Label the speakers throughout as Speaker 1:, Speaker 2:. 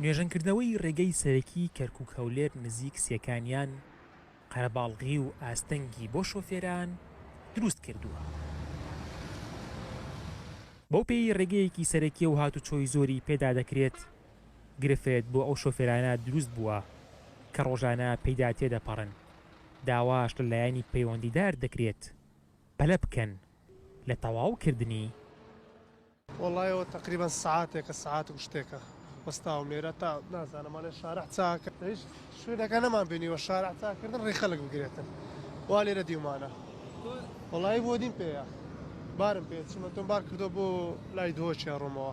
Speaker 1: نوێژەنکردنەوەی ڕێگەی سەرەکی کەرکووک هەولێر نزیک سیەکانیان قەرەباڵغی و ئاستەنگی بۆ شۆفێران دروست کردووە. بەو پێی ڕێگەیەکی سەرەکیە و هاتوچۆی زۆری پێدا دەکرێت گرفێت بۆ ئەو شۆفێرانە دروست بووە کە ڕۆژانە پێیدا تێدەپەڕن. داواش لەلایەنی پەیوەندیدار دەکرێت پەلە بکەن لە تەواوکردنی
Speaker 2: وڵایەوە تقریبان سعاتێکە سعات و شتێکە وەستاوم لێرە تا نازانەمانێ شارع چاکە هیچ شوێنەکە نەمان بینیوە شارع چاکردن ڕێی خەڵک بگرێتن وا لێرە دیومانە وڵایی بۆ دیم پێیە بارم پێ چمە تۆم بار کردو بۆ لای دۆچیان ڕۆمەوە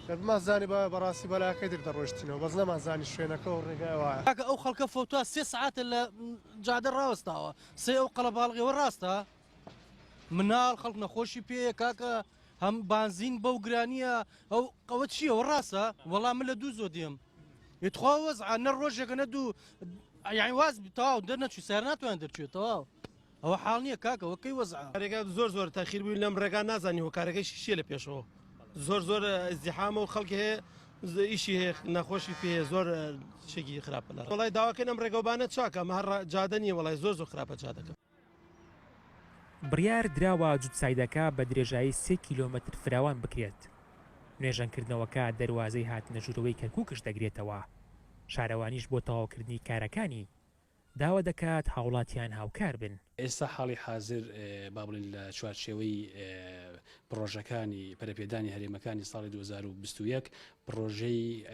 Speaker 2: مازانی بەڕاستی بەلاکەی در دەڕۆشتینەوە بەس نەمازانی شوێنەکە و ڕێگای وایە
Speaker 3: ئەو خەڵکە فۆتوە 3 ساعتە لە جادە ڕاوەستاوە سێ ئەو قەڵەباڵغیەوە ڕاستە مناڵ خەڵک نەخۆشی پێ کاکە هەم بانزین بەو گرانیە ئەو قەوە چییە ڕاستە وەڵام من لە دوو زۆ دێم یتخوا وەزع نە ڕۆژێکە نە دوو یعنی واز تەواو دەرنەچوی سەر ناتوانێت دەرچێتەوە ئەوە حاڵ نییە کاکە وەکەی وەزع
Speaker 4: کارێکە زۆر تاخیر بووی لەم ڕێگان نازانی و کارەکەی شیە لە پێشەوە زۆر ئزدیحامە و خەڵکی هەیە ئیشی هەیە نەخۆشی پێ زۆر شێکی خراپە لە وڵای داواکەی ئەم ڕێگەوبانە چاکە هەر جادە نیە وڵای زۆر خراپە جادەکە.
Speaker 1: بڕیار دراوە جوتسایدەکە بە درێژایی 3 کیلۆمەتر فراوان بکرێت. نوێژەنکردنەوەکە دەواازەی هاتنە ژوورەوەی کەرکووکش دەگرێتەوە. شارەوانیش بۆ تەواوکردنی کارەکانی داوا دەکات هاوڵاتیان هاوکار بن.
Speaker 5: ئێستا حاڵی حاضر با بڵین لە چوارچێوەی پرۆژەکانی پەرەپێدانی هەرێمەکانی ساڵی 2021 پرۆژەی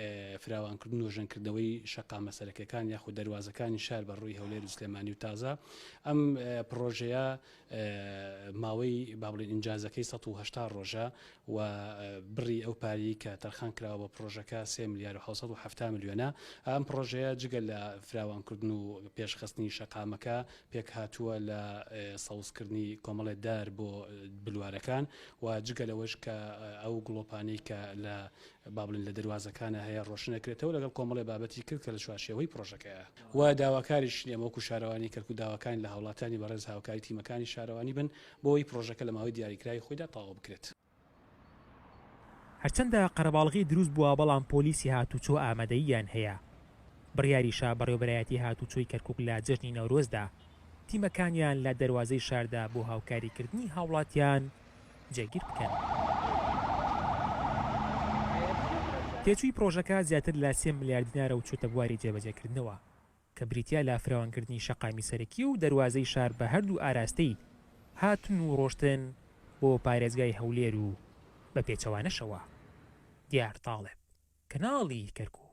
Speaker 5: فراوانکردن و ژەنکردنەوەی شەقا مەسەرەکەەکان یاخود دەواازەکانی شار بە ڕووی هەولێر و سلێمانی و تازە ئەم پرۆژەیە ماوەی با بڵین ئینجازەکەی 180 ڕۆژە و بڕی ئەو پاری کە تەرخان کراوە بە پرۆژەکە 3 ملیار و 770 میلیۆنە. ئەم پرۆژەیە جگە لە فراوانکردن و پێشخستنی شەقامەکە پێک هاتووە لە سەوزکردنی کۆمەڵێت دار بۆ بلوارەکان و جگە لەوەش کە ئەو گڵۆپانەی کە لە بابلین لە دەواازەکانە هەیە ڕۆشنەکرێتەوە لەگەڵ کۆمەڵی بابەتی کرد کە لە چوارچێوەی پرۆژەکەیە و داواکاریش ئەمەوەکو شارەوانی کەرکوو داواکان لە هاوڵاتانی بەڕێز هاوکاری تیمەکانی شارەوانی بن بۆی پرۆژەکە لە ماوەی دیاریکراوی خۆیدا تەواو بکرێت.
Speaker 1: هەرچەندە قەرەباڵغی دروست بووە بەڵام پۆلیسی هاتوچۆ ئامادەییان هەیە. بڕیاریشا بەڕێوەبەرایەتی هاتوچۆی کەرکووک لە جەژنی نەورۆزدا تیمەکانیان لە دەواازەی شاردا بۆ هاوکاریکردنی هاوڵاتیان جێگیر بکەن. تێچووی پرۆژەکە زیاتر لە 3 ملیار دینارە و چوتە بواری جێبەجێکردنەوە کە بریتیا لە فراوانکردنی شەقامی سەرەکی و دەواازەی شار بە هەردوو ئاراستەی هاتن و ڕۆشتن بۆ پارێزگای هەولێر و بە پێچەوانەشەوە. دیار تاڵێب کەناڵی کەرکووک.